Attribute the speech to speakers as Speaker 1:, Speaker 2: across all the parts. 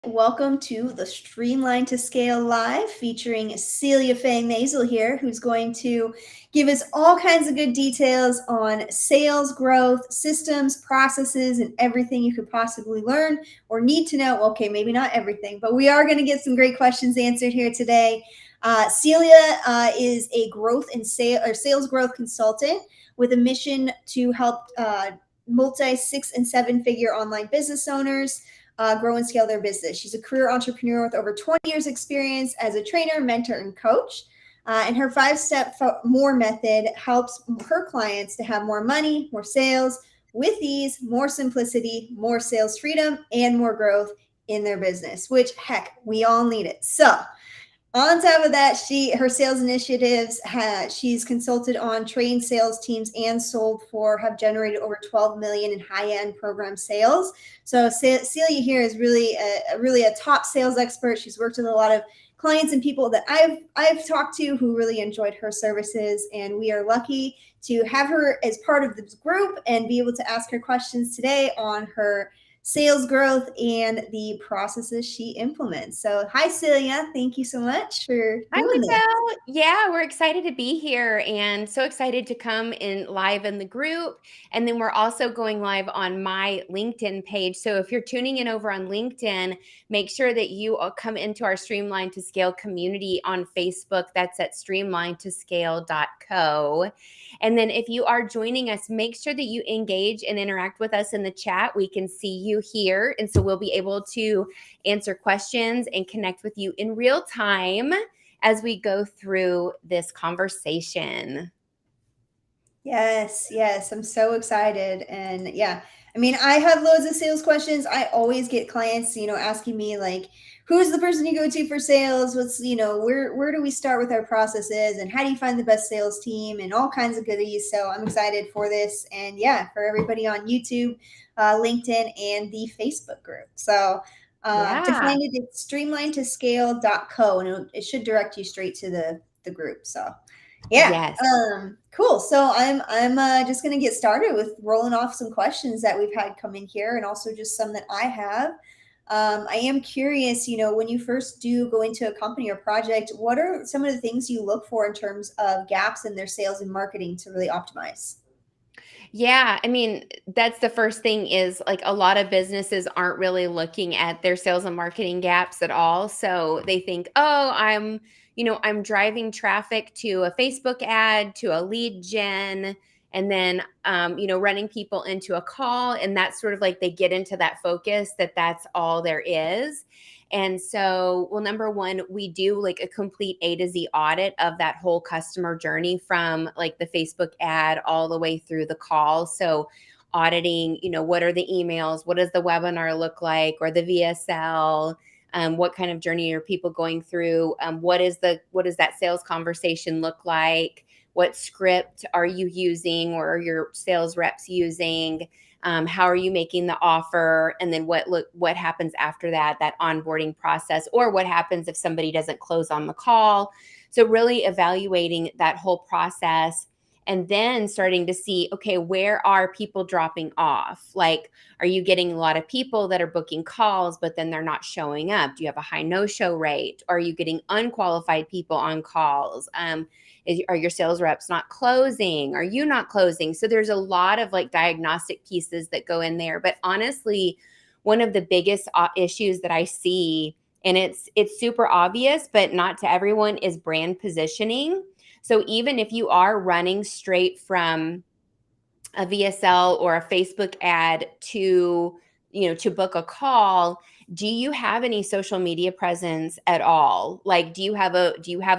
Speaker 1: Welcome to the Streamline to Scale Live featuring Celia, Faye, Meisel here, who's going to give us all kinds of good details on sales growth, systems, processes, and everything you could possibly learn or need to know. Okay, maybe not everything, but we are going to get some great questions answered here today. Celia is a growth and sales growth consultant with a mission to help multi 6 and 7 figure online business owners grow and scale their business. She's a career entrepreneur with over 20 years experience as a trainer, mentor, and coach. And her 5-step more method helps her clients to have more money, more sales with ease, more simplicity, more sales freedom, and more growth in their business, which heck, we all need it. So on top of that, her sales initiatives, she's consulted on trained sales teams and have generated over 12 million in high-end program sales. So Celia here is really a top sales expert. She's worked with a lot of clients and people that I've talked to who really enjoyed her services, and we are lucky to have her as part of this group and be able to ask her questions today on her sales growth and the processes she implements. So, hi, Celia. Thank you so much for
Speaker 2: Hi,
Speaker 1: doing this.
Speaker 2: Michele. Yeah, we're excited to be here and so excited to come in live in the group. And then we're also going live on my LinkedIn page. So if you're tuning in over on LinkedIn, make sure that you come into our Streamline to Scale community on Facebook. That's at streamlinetoscale.co. And then if you are joining us, make sure that you engage and interact with us in the chat. We can see you here. And so we'll be able to answer questions and connect with you in real time as we go through this conversation.
Speaker 1: Yes, I'm so excited. And yeah, I mean, I have loads of sales questions. I always get clients, asking me like, who's the person you go to for sales? What's, where do we start with our processes and how do you find the best sales team and all kinds of goodies. So I'm excited for this. And yeah, for everybody on YouTube, LinkedIn, and the Facebook group. So to
Speaker 2: Yeah.
Speaker 1: find it, it's streamlinetoscale.co and it should direct you straight to the group. So yeah.
Speaker 2: Yes.
Speaker 1: Cool. So I'm just gonna get started with rolling off some questions that we've had come in here, and also just some that I have. I am curious, when you first do go into a company or project, what are some of the things you look for in terms of gaps in their sales and marketing to really optimize?
Speaker 2: Yeah, I mean, that's the first thing is like a lot of businesses aren't really looking at their sales and marketing gaps at all. So they think, "Oh, I'm driving traffic to a Facebook ad, to a lead gen, and then running people into a call." And that's sort of like they get into that focus that that's all there is. And so, well, number one, we do like a complete A to Z audit of that whole customer journey from like the Facebook ad all the way through the call. So, auditing, what are the emails? What does the webinar look like, or the VSL? What kind of journey are people going through? What does that sales conversation look like? What script are you using, or are your sales reps using? How are you making the offer? And then what happens after that onboarding process, or what happens if somebody doesn't close on the call? So really evaluating that whole process and then starting to see, okay, where are people dropping off? Like, are you getting a lot of people that are booking calls, but then they're not showing up? Do you have a high no-show rate? Are you getting unqualified people on calls? Are your sales reps not closing? Are you not closing? So there's a lot of like diagnostic pieces that go in there. But honestly, one of the biggest issues that I see, and it's super obvious, but not to everyone, is brand positioning. So even if you are running straight from a VSL or a Facebook ad to book a call, do you have any social media presence at all? Like, do you have a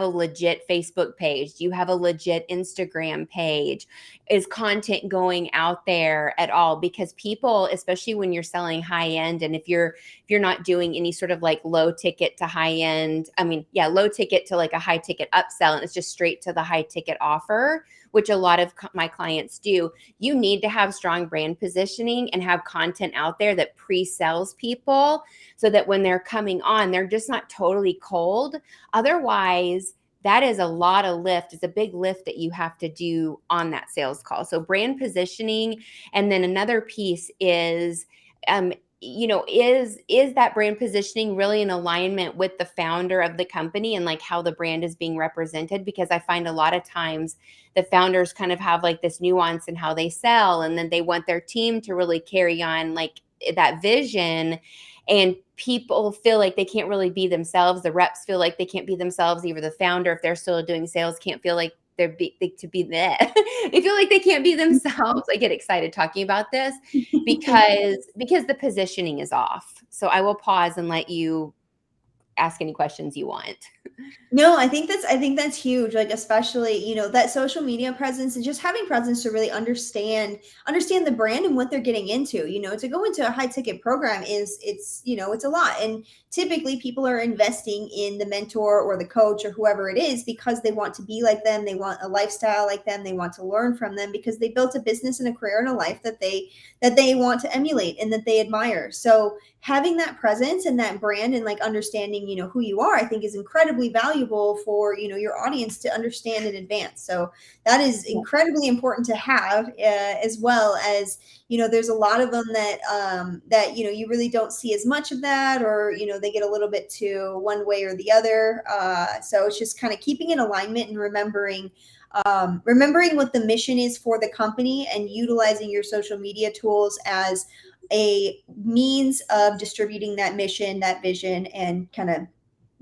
Speaker 2: legit Facebook page? Do you have a legit Instagram page? Is content going out there at all? Because people, especially when you're selling high end, and if you're not doing any sort of like low ticket to high end, low ticket to like a high ticket upsell, and it's just straight to the high ticket offer, which a lot of my clients do, you need to have strong brand positioning and have content out there that pre-sells people so that when they're coming on, they're just not totally cold. Otherwise, that is a lot of lift. It's a big lift that you have to do on that sales call. So brand positioning. And then another piece is is that brand positioning really in alignment with the founder of the company and like how the brand is being represented? Because I find a lot of times the founders kind of have like this nuance in how they sell, and then they want their team to really carry on like that vision, and people feel like they can't really be themselves. The reps feel like they can't be themselves. Even the founder, if they're still doing sales, can't feel like to be there. They feel like they can't be themselves. I get excited talking about this because the positioning is off. So I will pause and let you ask any questions you want.
Speaker 1: No, I think that's huge. Like especially, that social media presence and just having presence to really understand the brand and what they're getting into. To go into a high ticket program it's a lot. And typically people are investing in the mentor or the coach or whoever it is because they want to be like them, they want a lifestyle like them, they want to learn from them because they built a business and a career and a life that they want to emulate and that they admire. So having that presence and that brand and like understanding who you are, I think is incredibly valuable for your audience to understand in advance. So that is incredibly important to have, as well as there's a lot of them that you really don't see as much of that, or they get a little bit to one way or the other. So it's just kind of keeping in alignment and remembering what the mission is for the company and utilizing your social media tools as a means of distributing that mission, that vision, and kind of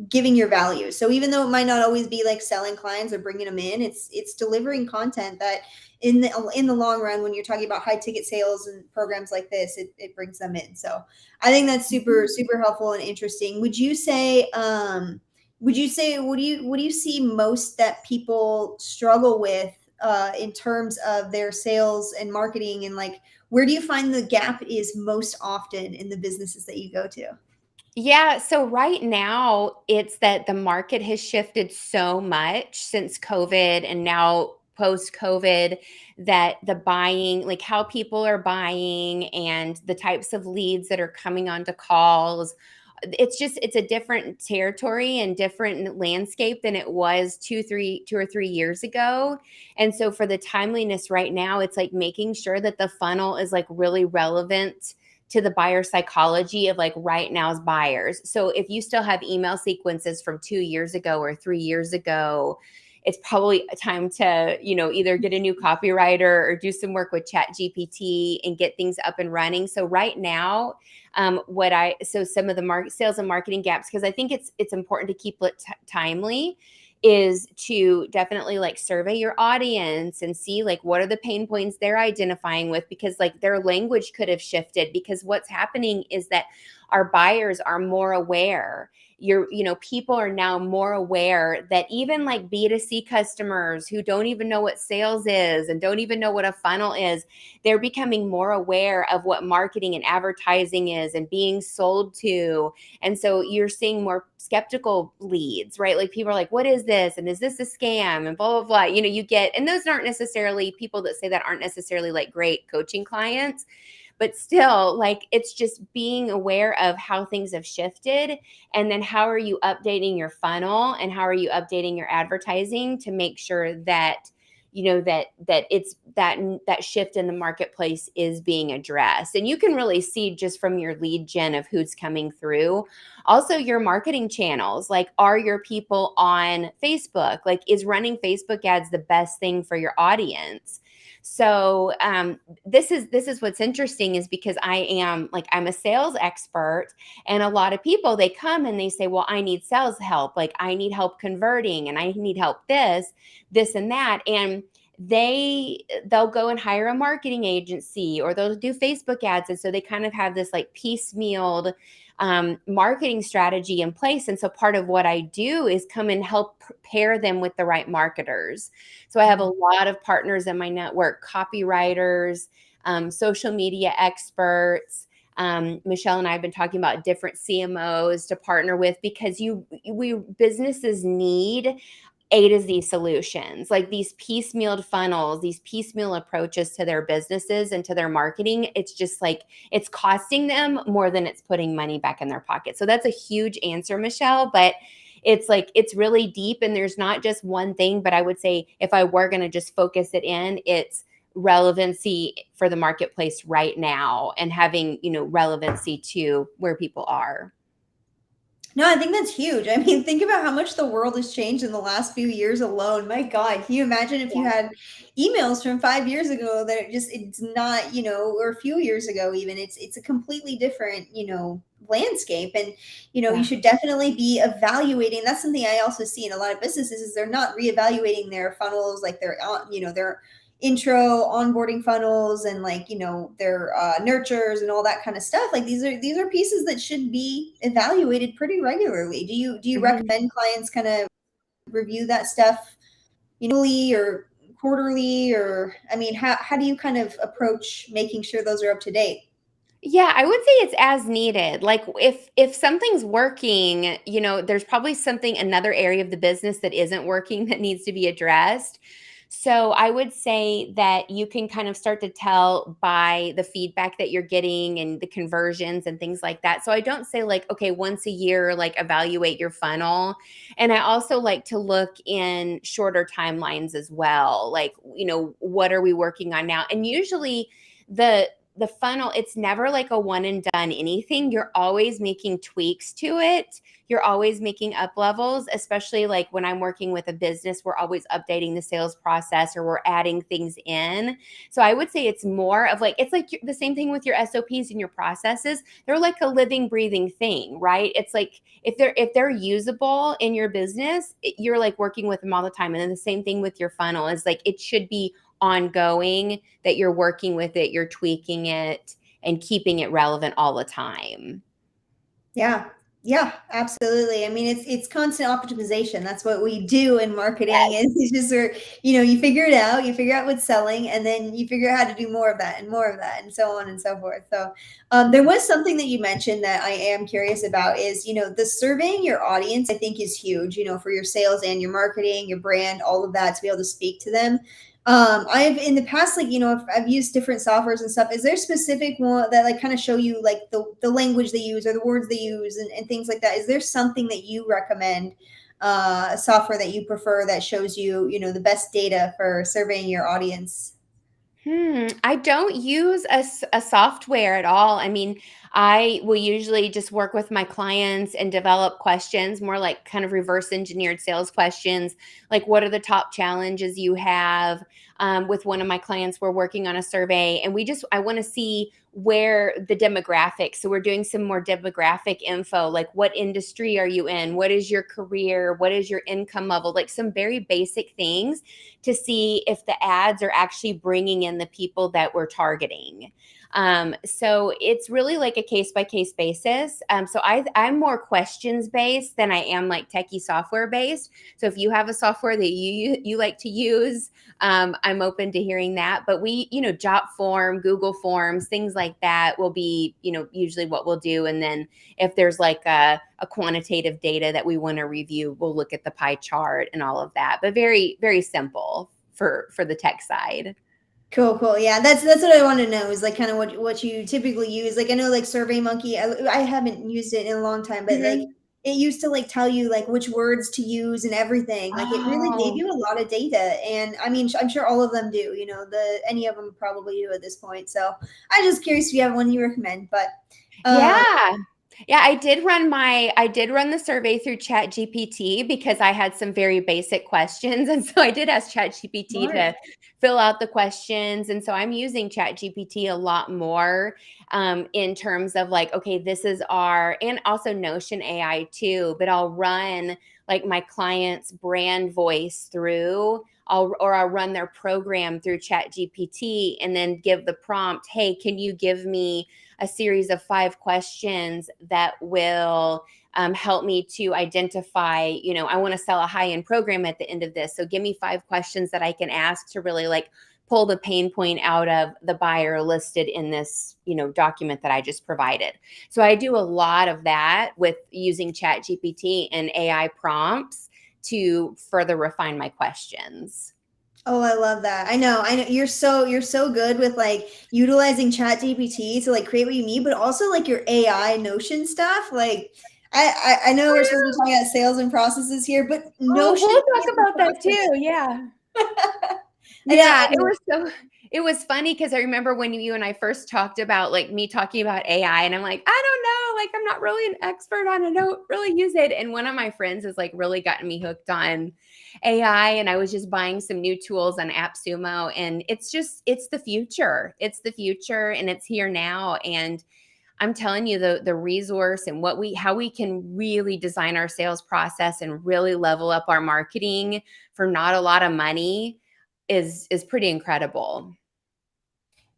Speaker 1: giving your value. So even though it might not always be like selling clients or bringing them in, it's delivering content that in the long run, when you're talking about high ticket sales and programs like this, it brings them in. So I think that's super, super helpful and interesting. Would you say what do you see most that people struggle with in terms of their sales and marketing, and like where do you find the gap is most often in the businesses that you go to?
Speaker 2: Yeah, so right now it's that the market has shifted so much since COVID and now post COVID, that the buying, like how people are buying and the types of leads that are coming onto calls, it's a different territory and different landscape than it was 2 or 3 years ago. And so for the timeliness right now, it's like making sure that the funnel is like really relevant to the buyer psychology of like right now's buyers. So if you still have email sequences from 2 years ago or 3 years ago, it's probably time to, either get a new copywriter or do some work with Chat GPT and get things up and running. So right now, some of the sales and marketing gaps, because I think it's important to keep it timely, is to definitely like survey your audience and see like what are the pain points they're identifying with, because like their language could have shifted, because what's happening is that our buyers are more aware. People are now more aware that even like B2C customers who don't even know what sales is and don't even know what a funnel is, they're becoming more aware of what marketing and advertising is and being sold to. And so you're seeing more skeptical leads, right? Like people are like, what is this? And is this a scam? And blah, blah, blah. And those aren't necessarily people that say that aren't necessarily like great coaching clients. But still, like, it's just being aware of how things have shifted. And then how are you updating your funnel and how are you updating your advertising to make sure that, that it's that shift in the marketplace is being addressed. And you can really see just from your lead gen of who's coming through. Also, your marketing channels, like, are your people on Facebook? Like, is running Facebook ads the best thing for your audience? So this is what's interesting, is because I'm a sales expert, and a lot of people, they come and they say, well, I need sales help. Like, I need help converting and I need help this and that. And they'll go and hire a marketing agency or they'll do Facebook ads. And so they kind of have this like piecemealed marketing strategy in place. And so part of what I do is come and help pair them with the right marketers. So I have a lot of partners in my network, copywriters, social media experts. Michele and I have been talking about different CMOs to partner with, because businesses need A to Z solutions, like these piecemealed funnels, these piecemeal approaches to their businesses and to their marketing. It's just like, it's costing them more than it's putting money back in their pocket. So that's a huge answer, Michele, but it's like, it's really deep and there's not just one thing. But I would say if I were going to just focus it in, it's relevancy for the marketplace right now and having, relevancy to where people are.
Speaker 1: No, I think that's huge. I mean, think about how much the world has changed in the last few years alone. My God, can you imagine if you had emails from 5 years ago that it's not, or a few years ago even, it's a completely different, landscape. And, you should definitely be evaluating. That's something I also see in a lot of businesses is they're not reevaluating their funnels, like their intro onboarding funnels and their nurtures and all that kind of stuff. Like these are pieces that should be evaluated pretty regularly. Do you recommend clients kind of review that stuff annually or quarterly, or I mean, how do you kind of approach making sure those are up to date?
Speaker 2: Yeah, I would say it's as needed. Like if something's working, there's probably another area of the business that isn't working that needs to be addressed. So I would say that you can kind of start to tell by the feedback that you're getting and the conversions and things like that. So I don't say like, okay, once a year, like evaluate your funnel. And I also like to look in shorter timelines as well. Like, what are we working on now? And usually the funnel, it's never like a one and done anything. You're always making tweaks to it. You're always making up levels, especially like when I'm working with a business, we're always updating the sales process or we're adding things in. So I would say it's more of like, it's like the same thing with your SOPs and your processes. They're like a living, breathing thing, right? It's like if they're usable in your business, you're like working with them all the time. And then the same thing with your funnel is like, it should be ongoing, that you're working with it, you're tweaking it and keeping it relevant all the time.
Speaker 1: Yeah. Yeah, absolutely. I mean, it's constant optimization. That's what we do in marketing.
Speaker 2: Yes.
Speaker 1: Is it's just where, you figure it out, you figure out what's selling, and then you figure out how to do more of that and more of that, and so on and so forth. So, there was something that you mentioned that I am curious about is, the surveying your audience, I think is huge, for your sales and your marketing, your brand, all of that, to be able to speak to them. I've in the past, like, I've used different softwares and stuff. Is there specific one that like kind of show you like the language they use or the words they use and things like that? Is there something that you recommend, a software that you prefer that shows you, the best data for surveying your audience?
Speaker 2: I don't use a software at all. I mean, I will usually just work with my clients and develop questions, more like kind of reverse engineered sales questions. Like, what are the top challenges you have? With one of my clients, we're working on a survey and I want to see where the demographics. So we're doing some more demographic info, like what industry are you in? What is your career? What is your income level? Like some very basic things to see if the ads are actually bringing in the people that we're targeting. So it's really like a case by case basis. So I'm more questions based than I am like techie software based. So if you have a software that you like to use, I'm open to hearing that. But we, Jotform, Google Forms, things like that will be, usually what we'll do. And then if there's like a quantitative data that we want to review, we'll look at the pie chart and all of that. But very, very simple for the tech side.
Speaker 1: Cool. Yeah, that's what I want to know is like kind of what you typically use. Like I know like SurveyMonkey, I haven't used it in a long time, but like
Speaker 2: Mhm.
Speaker 1: it used to like tell you like which words to use and everything. Like it really gave
Speaker 2: Oh,
Speaker 1: you a lot of data, and I mean I'm sure all of them do. Any of them probably do at this point. So I'm just curious if you have one you recommend. But um,
Speaker 2: yeah. Yeah, I did run the survey through ChatGPT because I had some very basic questions. And so I did ask ChatGPT
Speaker 1: smart.
Speaker 2: to fill out the questions. And so I'm using ChatGPT a lot more in terms of like, okay, this is and also Notion AI too, but I'll run like my client's brand voice through. I'll run their program through ChatGPT and then give the prompt, hey, can you give me a series of 5 questions that will help me to identify, I want to sell a high-end program at the end of this. So give me 5 questions that I can ask to really like pull the pain point out of the buyer listed in this, document that I just provided. So I do a lot of that with using ChatGPT and AI prompts to further refine my questions.
Speaker 1: Oh, I love that. I know you're so good with like utilizing Chat GPT to like create what you need, but also like your AI Notion stuff. Like I know we're supposed to be talking about sales and processes here, but
Speaker 2: Oh,
Speaker 1: Notion
Speaker 2: we'll
Speaker 1: is
Speaker 2: talk
Speaker 1: the
Speaker 2: about that
Speaker 1: process.
Speaker 2: too. Yeah.
Speaker 1: I know,
Speaker 2: Yeah,
Speaker 1: I know.
Speaker 2: It was funny because I remember when you and I first talked about like me talking about AI, and I'm like, I don't know, like I'm not really an expert on it. I don't really use it. And one of my friends has like really gotten me hooked on AI, and I was just buying some new tools on AppSumo, and it's the future. It's the future, and it's here now. And I'm telling you, the resource and how we can really design our sales process and really level up our marketing for not a lot of money is pretty incredible.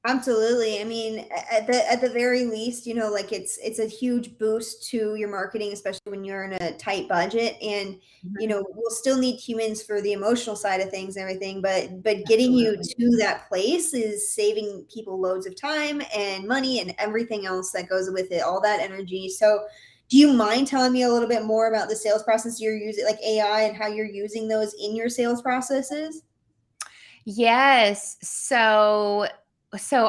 Speaker 1: Absolutely. I mean, at the very least, you know, like it's a huge boost to your marketing, especially when you're in a tight budget. And you
Speaker 2: Mhm.
Speaker 1: know, we'll still need humans for the emotional side of things and everything, but getting you
Speaker 2: Absolutely.
Speaker 1: to that place is saving people loads of time and money and everything else that goes with it, all that energy. So, do you mind telling me a little bit more about the sales process you're using, like AI, and how you're using those in your sales processes?
Speaker 2: Yes. So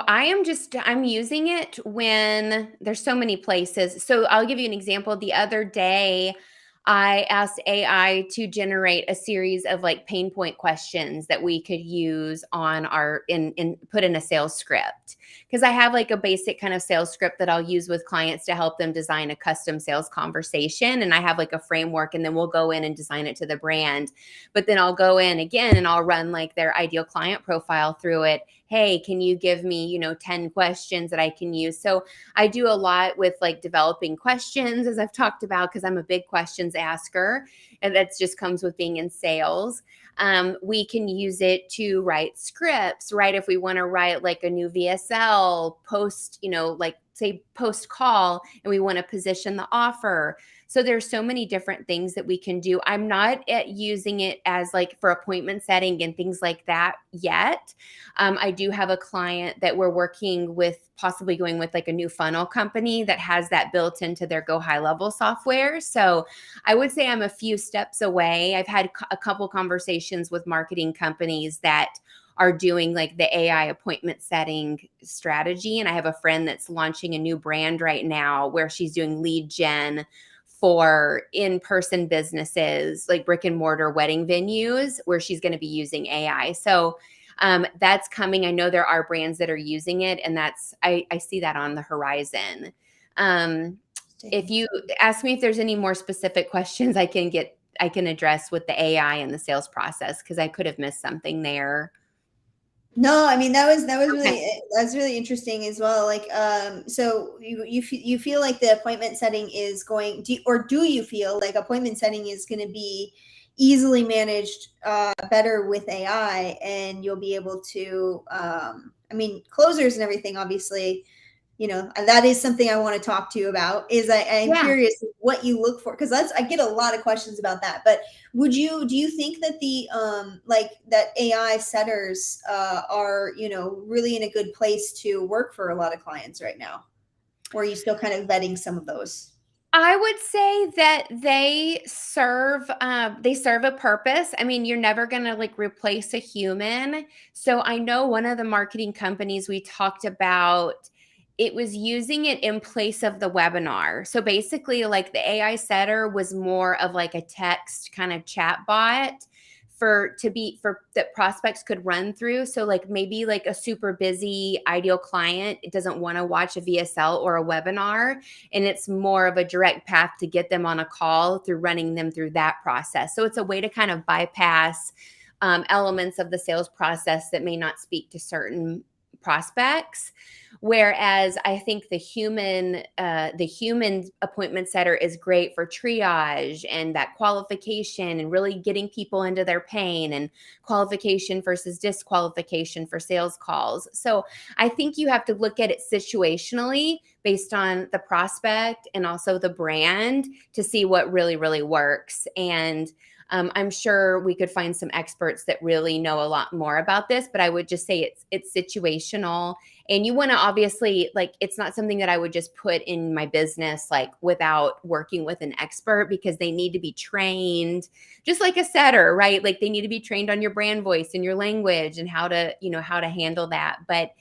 Speaker 2: I'm using it when there's so many places. So I'll give you an example. The other day I asked AI to generate a series of like pain point questions that we could use on our in put in a sales script. Because I have like a basic kind of sales script that I'll use with clients to help them design a custom sales conversation. And I have like a framework, and then we'll go in and design it to the brand. But then I'll go in again and I'll run like their ideal client profile through it. Hey, can you give me, 10 questions that I can use? So I do a lot with like developing questions, as I've talked about, because I'm a big questions asker. And that just comes with being in sales. We can use it to write scripts, right? If we want to write like a new VSL post, like say post call, and we want to position the offer. So there's so many different things that we can do. I'm not at using it as like for appointment setting and things like that yet. I do have a client that we're working with, possibly going with like a new funnel company that has that built into their Go High Level software. So I would say I'm a few steps away. I've had a couple conversations with marketing companies that are doing like the AI appointment setting strategy. And I have a friend that's launching a new brand right now where she's doing lead gen for in-person businesses, like brick and mortar wedding venues, where she's going to be using AI. So that's coming. I know there are brands that are using it, and I see that on the horizon. Um, if you ask me if there's any more specific questions I can address with the AI and the sales process, because I could have missed something there.
Speaker 1: No, I mean that was
Speaker 2: Okay.
Speaker 1: really that's really interesting as well. Like, so you feel like the appointment setting is or do you feel like appointment setting is going to be easily managed better with AI, and you'll be able to, I mean, closers and everything, obviously, you know, and that is something I want to talk to you about. I'm
Speaker 2: Yeah.
Speaker 1: curious what you look for, because I get a lot of questions about that. But do you think that the like that AI setters are, you know, really in a good place to work for a lot of clients right now, or are you still kind of vetting some of those?
Speaker 2: I would say that they serve a purpose. I mean, you're never going to like replace a human. So I know one of the marketing companies we talked about, it was using it in place of the webinar. So basically, like the AI setter was more of like a text kind of chat bot for that prospects could run through. So like maybe like a super busy ideal client, it doesn't want to watch a VSL or a webinar, and it's more of a direct path to get them on a call through running them through that process. So it's a way to kind of bypass elements of the sales process that may not speak to certain prospects. Whereas I think the human appointment setter is great for triage and that qualification and really getting people into their pain, and qualification versus disqualification for sales calls. So I think you have to look at it situationally based on the prospect and also the brand to see what really, really works. And I'm sure we could find some experts that really know a lot more about this, but I would just say it's situational. And you want to obviously, like, it's not something that I would just put in my business like without working with an expert, because they need to be trained just like a setter, right? Like they need to be trained on your brand voice and your language and how to handle that. But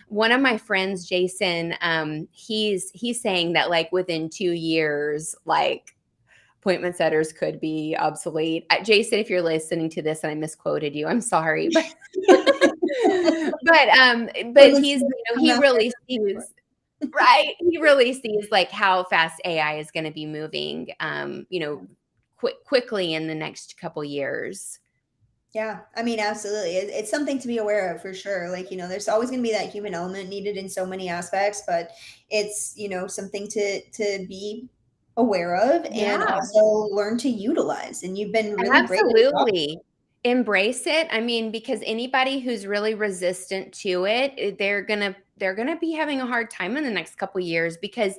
Speaker 2: one of my friends, Jason, he's saying that like within 2 years, like appointment setters could be obsolete. Jason, if you're listening to this and I misquoted you, I'm sorry, but But he's, he really sees, right. He really sees like how fast AI is going to be moving, quickly in the next couple years.
Speaker 1: Yeah, I mean, absolutely. It's something to be aware of for sure. Like, there's always going to be that human element needed in so many aspects, but it's, something to be aware of and
Speaker 2: Yeah.
Speaker 1: also learn to utilize. And you've been really great at talking.
Speaker 2: Absolutely. Embrace it. I mean, because anybody who's really resistant to it, they're gonna be having a hard time in the next couple years because,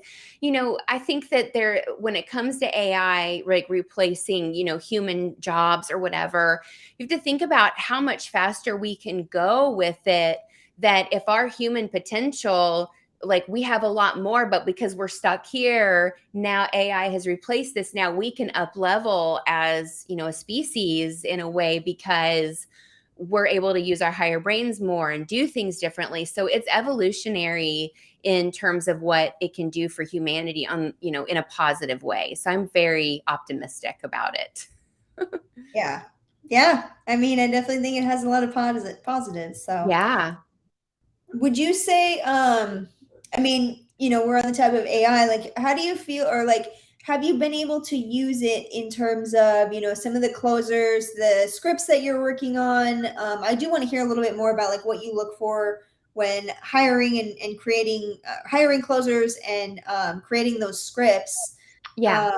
Speaker 2: I think that when it comes to AI, like replacing, human jobs or whatever, you have to think about how much faster we can go with it. That if our human potential, like we have a lot more, but because we're stuck here now, AI has replaced this. Now we can up level as, a species in a way because we're able to use our higher brains more and do things differently. So it's evolutionary in terms of what it can do for humanity on, in a positive way. So I'm very optimistic about it.
Speaker 1: Yeah. Yeah. I mean, I definitely think it has a lot of positives. So
Speaker 2: Yeah.
Speaker 1: would you say, I mean, we're on the topic of AI, like, how do you feel, or like, have you been able to use it in terms of, some of the closers, the scripts that you're working on? I do want to hear a little bit more about like what you look for when hiring and creating, hiring closers and creating those scripts.
Speaker 2: Yeah.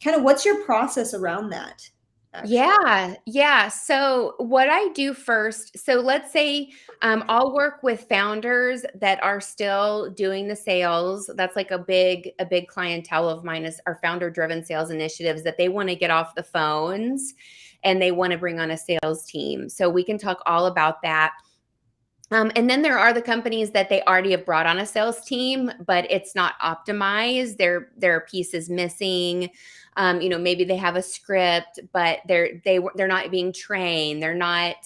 Speaker 1: Kind of what's your process around that, actually?
Speaker 2: Yeah, yeah. So what I do first, so let's say I'll work with founders that are still doing the sales. That's like a big clientele of mine is our founder driven sales initiatives that they want to get off the phones and they want to bring on a sales team. So we can talk all about that. And then there are the companies that they already have brought on a sales team, but it's not optimized. Their piece is missing. Maybe they have a script, but they're not being trained. They're not,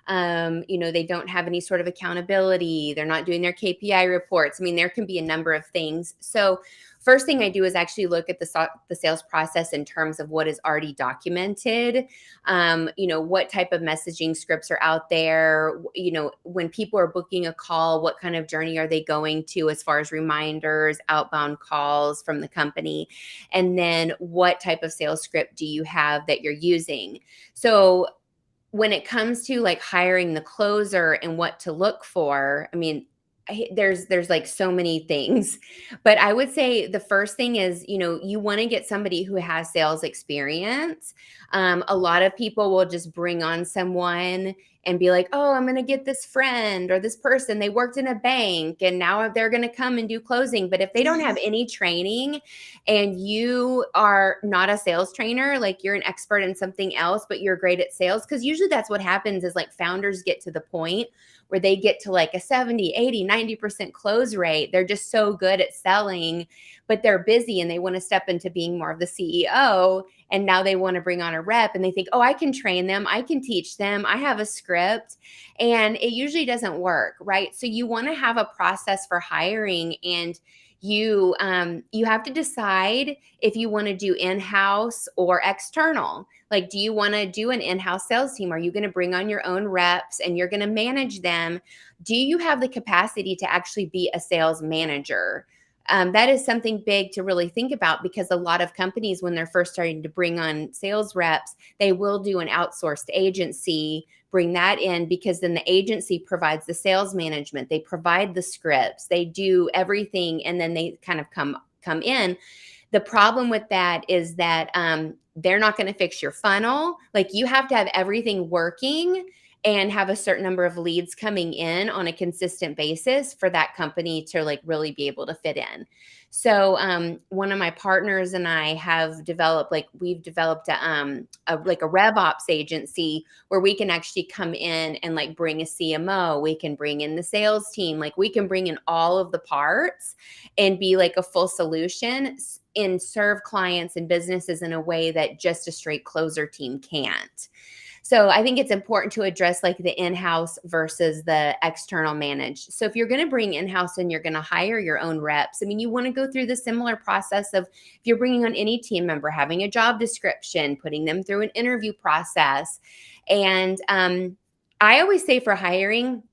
Speaker 2: they don't have any sort of accountability. They're not doing their KPI reports. I mean, there can be a number of things. So first thing I do is actually look at the sales process in terms of what is already documented. What type of messaging scripts are out there, when people are booking a call, what kind of journey are they going to as far as reminders, outbound calls from the company, and then what type of sales script do you have that you're using. So when it comes to like hiring the closer and what to look for, I mean, there's like so many things, but I would say the first thing is, you want to get somebody who has sales experience. A lot of people will just bring on someone and be like, oh, I'm going to get this friend or this person. They worked in a bank and now they're going to come and do closing. But if they don't have any training and you are not a sales trainer, like you're an expert in something else, but you're great at sales, because usually that's what happens is like founders get to the point where they get to like a 70, 80, 90% close rate. They're just so good at selling, but they're busy and they want to step into being more of the CEO. And now they want to bring on a rep and they think, oh, I can train them. I can teach them. I have a script. And it usually doesn't work, right? So you want to have a process for hiring, and you have to decide if you want to do in-house or external. Like, do you want to do an in-house sales team? Are you going to bring on your own reps and you're going to manage them? Do you have the capacity to actually be a sales manager? That is something big to really think about, because a lot of companies, when they're first starting to bring on sales reps, they will do an outsourced agency, bring that in, because then the agency provides the sales management, they provide the scripts, they do everything, and then they kind of come in. The problem with that is that they're not going to fix your funnel. Like, you have to have everything working and have a certain number of leads coming in on a consistent basis for that company to like really be able to fit in. So one of my partners and I have developed, we've developed a RevOps agency where we can actually come in and like bring a CMO, we can bring in the sales team, like we can bring in all of the parts and be like a full solution and serve clients and businesses in a way that just a straight closer team can't. So I think it's important to address like the in-house versus the external managed. So if you're going to bring in-house and you're going to hire your own reps, I mean, you want to go through the similar process of, if you're bringing on any team member, having a job description, putting them through an interview process. And I always say for hiring,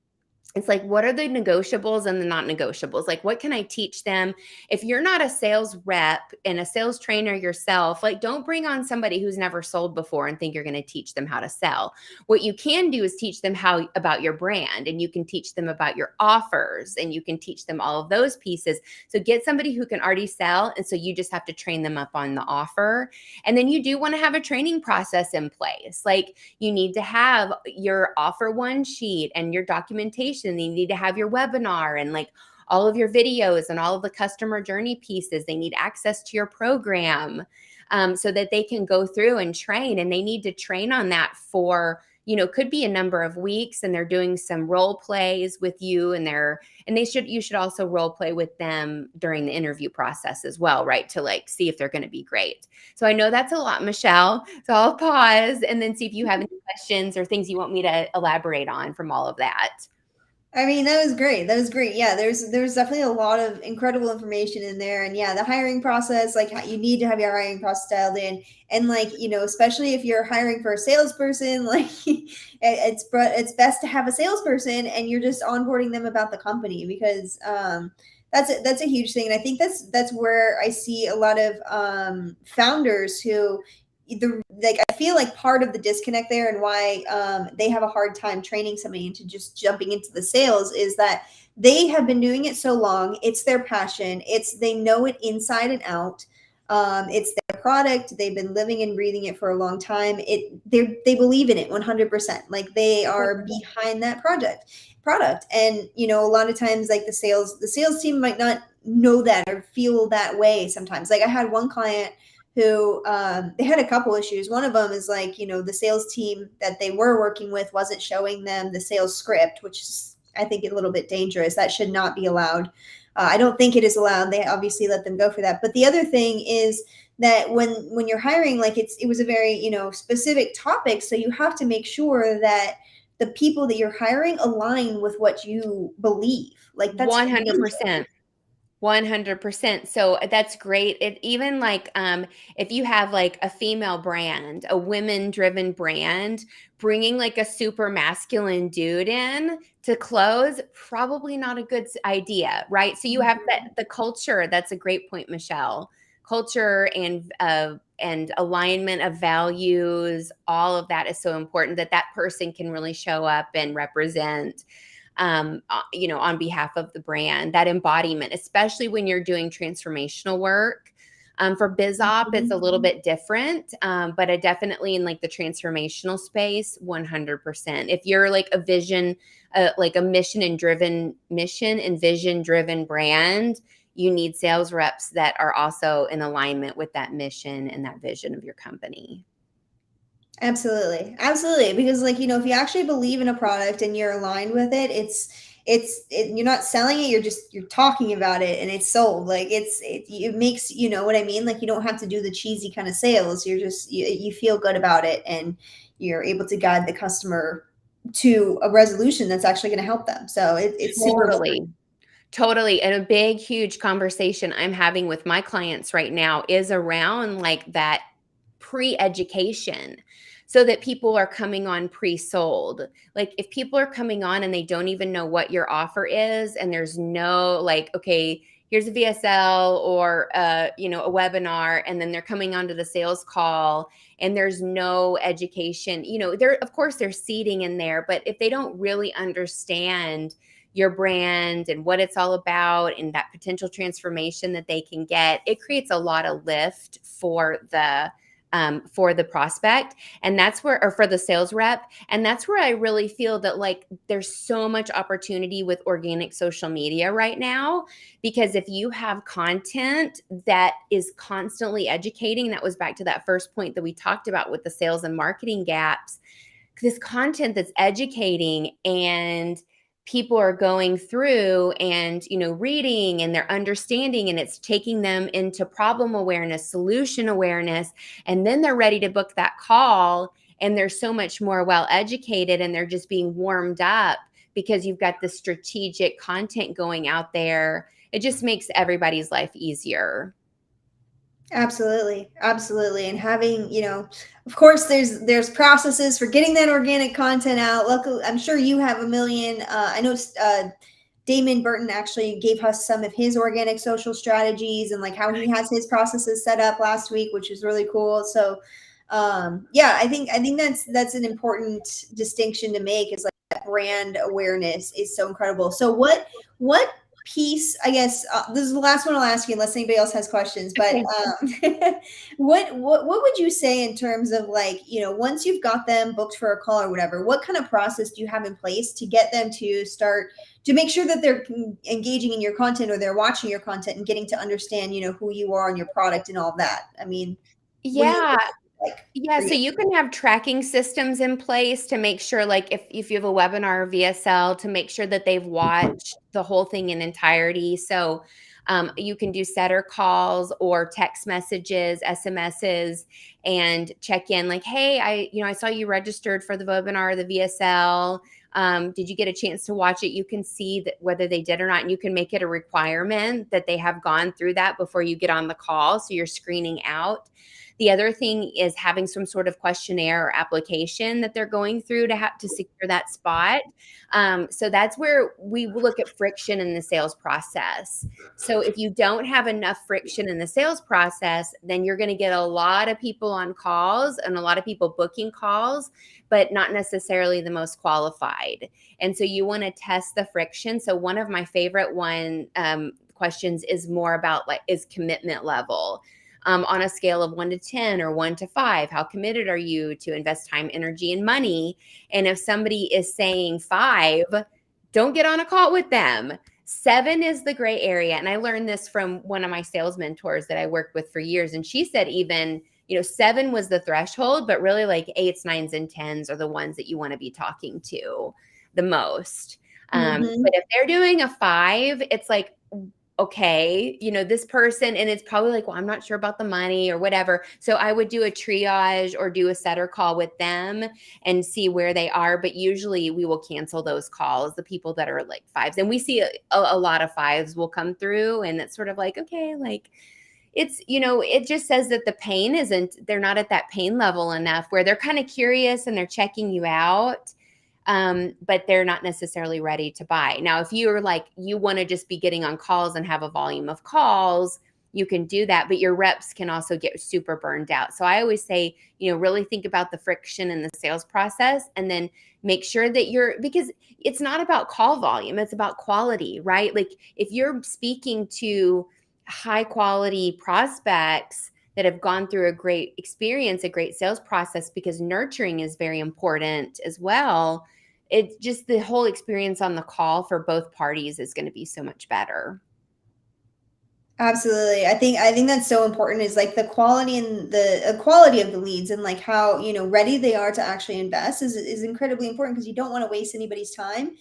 Speaker 2: it's like, what are the negotiables and the not negotiables? Like, what can I teach them? If you're not a sales rep and a sales trainer yourself, like, don't bring on somebody who's never sold before and think you're going to teach them how to sell. What you can do is teach them how about your brand, and you can teach them about your offers, and you can teach them all of those pieces. So get somebody who can already sell. And so you just have to train them up on the offer. And then you do want to have a training process in place. Like, you need to have your offer one sheet and your documentation. You need to have your webinar and like all of your videos and all of the customer journey pieces. They need access to your program so that they can go through and train. And they need to train on that for, could be a number of weeks. And they're doing some role plays with you, and you should also role play with them during the interview process as well, right? To like see if they're going to be great. So I know that's a lot, Michele. So I'll pause and then see if you have any questions or things you want me to elaborate on from all of that.
Speaker 1: I mean, that was great. That was great. Yeah, there's definitely a lot of incredible information in there. And yeah, the hiring process, like how you need to have your hiring process dialed in. And like, especially if you're hiring for a salesperson, like it's best to have a salesperson and you're just onboarding them about the company, because that's a huge thing. And I think that's where I see a lot of founders who I feel like part of the disconnect there, and why they have a hard time training somebody into just jumping into the sales, is that they have been doing it so long. It's their passion. They know it inside and out. It's their product. They've been living and breathing it for a long time. They believe in it 100%. Like, they are behind that product. And a lot of times, like the sales team might not know that or feel that way sometimes. Like, I had one client who they had a couple issues. One of them is like, the sales team that they were working with wasn't showing them the sales script, which is, I think, a little bit dangerous. That should not be allowed. I don't think it is allowed. They obviously let them go for that. But the other thing is that when you're hiring, like it was a very, specific topic. So you have to make sure that the people that you're hiring align with what you believe. Like, that's
Speaker 2: 100%. 100%. So that's great. It even like if you have like a female brand, a women driven brand, bringing like a super masculine dude in to close, probably not a good idea, right? So you have the culture. That's a great point, Michele. Culture and alignment of values, all of that is so important, that person can really show up and represent on behalf of the brand, that embodiment, especially when you're doing transformational work. For biz op, it's a little bit different, but definitely in like the transformational space, 100%. If you're like a vision, like a mission and vision driven brand, you need sales reps that are also in alignment with that mission and that vision of your company.
Speaker 1: Absolutely. Absolutely. Because like, if you actually believe in a product and you're aligned with it, you're not selling it. You're talking about it and it's sold. Like it makes, you know what I mean? Like, you don't have to do the cheesy kind of sales. You feel good about it, and you're able to guide the customer to a resolution that's actually going to help them. So it's
Speaker 2: Totally. And a big, huge conversation I'm having with my clients right now is around like that pre-education, so that people are coming on pre-sold. Like, if people are coming on and they don't even know what your offer is, and there's no like, okay, here's a VSL or a webinar, and then they're coming onto the sales call and there's no education, of course there's seeding in there, but if they don't really understand your brand and what it's all about and that potential transformation that they can get, it creates a lot of lift for the prospect. And that's where, or for the sales rep. And that's where I really feel that like there's so much opportunity with organic social media right now, because if you have content that is constantly educating, that was back to that first point that we talked about with the sales and marketing gaps, this content that's educating and people are going through and, reading, and they're understanding, and it's taking them into problem awareness, solution awareness, and then they're ready to book that call, and they're so much more well educated, and they're just being warmed up because you've got the strategic content going out there. It just makes everybody's life easier.
Speaker 1: Absolutely. Absolutely. And having, of course there's processes for getting that organic content out. Luckily, I'm sure you have a million. I know Damon Burton actually gave us some of his organic social strategies and like how he has his processes set up last week, which is really cool. So yeah, I think that's an important distinction to make, is like that brand awareness is so incredible. So what piece, I guess, this is the last one I'll ask you unless anybody else has questions, but
Speaker 2: Okay.
Speaker 1: what would you say in terms of like, once you've got them booked for a call or whatever, what kind of process do you have in place to get them to start to make sure that they're engaging in your content, or they're watching your content and getting to understand, who you are and your product and all of that? I mean, what do you
Speaker 2: Yeah.
Speaker 1: like
Speaker 2: Yeah,
Speaker 1: for
Speaker 2: so
Speaker 1: you?
Speaker 2: you can have tracking systems in place to make sure, like, if you have a webinar or VSL, to make sure that they've watched the whole thing in entirety. So you can do setter calls or text messages, SMSs, and check in like, hey, I saw you registered for the webinar or the VSL. Did you get a chance to watch it? You can see that whether they did or not, and you can make it a requirement that they have gone through that before you get on the call. So you're screening out. The other thing is having some sort of questionnaire or application that they're going through to have to secure that spot. So that's where we look at friction in the sales process. So if you don't have enough friction in the sales process, then you're going to get a lot of people on calls and a lot of people booking calls, but not necessarily the most qualified. And so you want to test the friction. So one of my favorite questions is more about like, is commitment level. On a scale of 1 to 10 or 1 to 5, how committed are you to invest time, energy, and money? And if somebody is saying 5, don't get on a call with them. 7 is the gray area. And I learned this from one of my sales mentors that I worked with for years. And she said even, 7 was the threshold, but really like 8s, 9s, and 10s are the ones that you want to be talking to the most.
Speaker 1: Hmm.
Speaker 2: But if they're doing a 5, it's like, okay, this person, and it's probably like, well, I'm not sure about the money or whatever. So I would do a triage or do a setter call with them and see where they are. But usually we will cancel those calls, the people that are like 5s. And we see a lot of 5s will come through, and it's sort of like, okay, like it just says that they're not at that pain level enough where they're kind of curious and they're checking you out, but they're not necessarily ready to buy. Now, if you're like, you want to just be getting on calls and have a volume of calls, you can do that, but your reps can also get super burned out. So I always say, really think about the friction in the sales process, and then make sure that because it's not about call volume, it's about quality, right? Like if you're speaking to high quality prospects that have gone through a great experience, a great sales process, because nurturing is very important as well. It's just the whole experience on the call for both parties is going to be so much better.
Speaker 1: Absolutely. I think that's so important, is like the quality and the quality of the leads, and like how, ready they are to actually invest is incredibly important, because you don't want to waste anybody's time.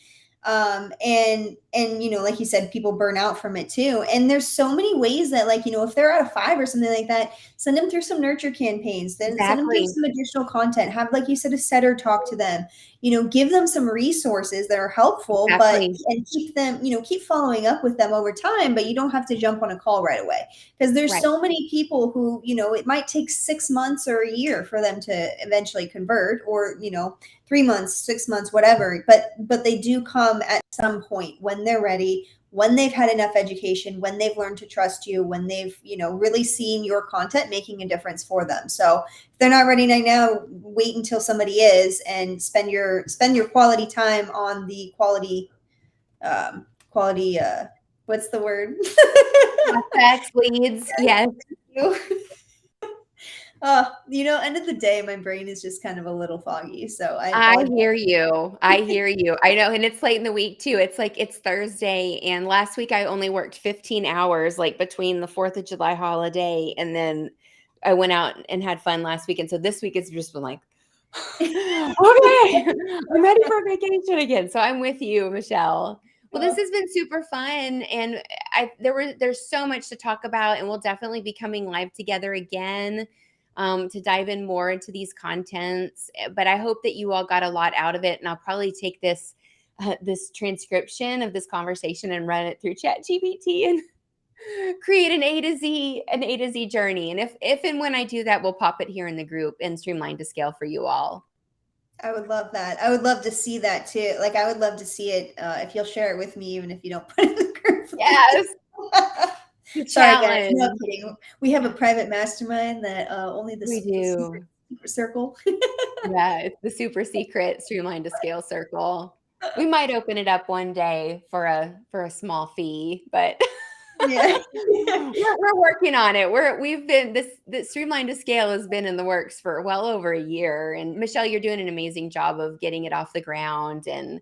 Speaker 1: And like you said, people burn out from it too. And there's so many ways that, like, if they're at a 5 or something like that, send them through some nurture campaigns, then send them through
Speaker 2: Exactly.
Speaker 1: some additional content, have, like you said, a setter talk to them, give them some resources that are helpful, but
Speaker 2: Exactly.
Speaker 1: and keep them, keep following up with them over time, but you don't have to jump on a call right away, because there's
Speaker 2: Right.
Speaker 1: so many people who, it might take 6 months or a year for them to eventually convert, or 3 months, 6 months, whatever, but they do come at some point when they're ready, when they've had enough education, when they've learned to trust you, when they've, really seen your content making a difference for them. So if they're not ready right now, wait until somebody is, and spend your quality time on the quality what's the word?
Speaker 2: Prospects, leads. Yes.
Speaker 1: End of the day, my brain is just kind of a little foggy, so I
Speaker 2: I
Speaker 1: apologize.
Speaker 2: hear you. I hear you. I know. And it's late in the week too. It's like it's Thursday. And last week I only worked 15 hours, like between the 4th of July holiday. And then I went out and had fun last week. And so this week it's just been like, okay, I'm ready for vacation again. So I'm with you, Michele. Well, this has been super fun. And there's so much to talk about. And we'll definitely be coming live together again, to dive in more into these contents. But I hope that you all got a lot out of it. And I'll probably take this transcription of this conversation and run it through ChatGPT and create an A to Z journey. And if and when I do that, we'll pop it here in the group and Streamline to Scale for you all.
Speaker 1: I would love that. I would love to see that too. Like, I would love to see it if you'll share it with me, even if you don't put it in the group.
Speaker 2: Yes. The
Speaker 1: Sorry, guys. No,
Speaker 2: challenge.
Speaker 1: I'm kidding. We have a private mastermind that only the
Speaker 2: We
Speaker 1: secret
Speaker 2: do.
Speaker 1: circle.
Speaker 2: Yeah, it's the super secret Streamline to Scale circle. We might open it up one day for a small fee, but
Speaker 1: Yeah.
Speaker 2: we're working on it. We've been the Streamline to Scale has been in the works for well over a year. And Michele, you're doing an amazing job of getting it off the ground and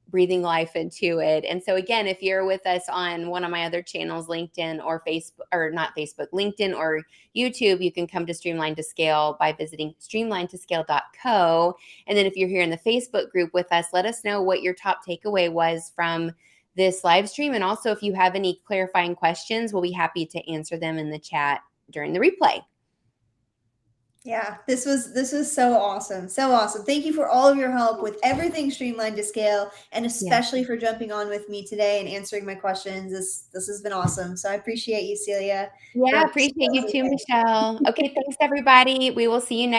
Speaker 2: breathing life into it. And so again, if you're with us on one of my other channels, LinkedIn or Facebook, or not Facebook, LinkedIn or YouTube, you can come to Streamline to Scale by visiting streamlinetoscale.co. And then if you're here in the Facebook group with us, let us know what your top takeaway was from this live stream. And also if you have any clarifying questions, we'll be happy to answer them in the chat during the replay.
Speaker 1: Yeah, this was so awesome. So awesome. Thank you for all of your help with everything Streamlined to Scale, and especially for jumping on with me today and answering my questions. This has been awesome. So I appreciate you, Celia.
Speaker 2: Yeah, appreciate you too, Michele. Okay, thanks everybody. We will see you next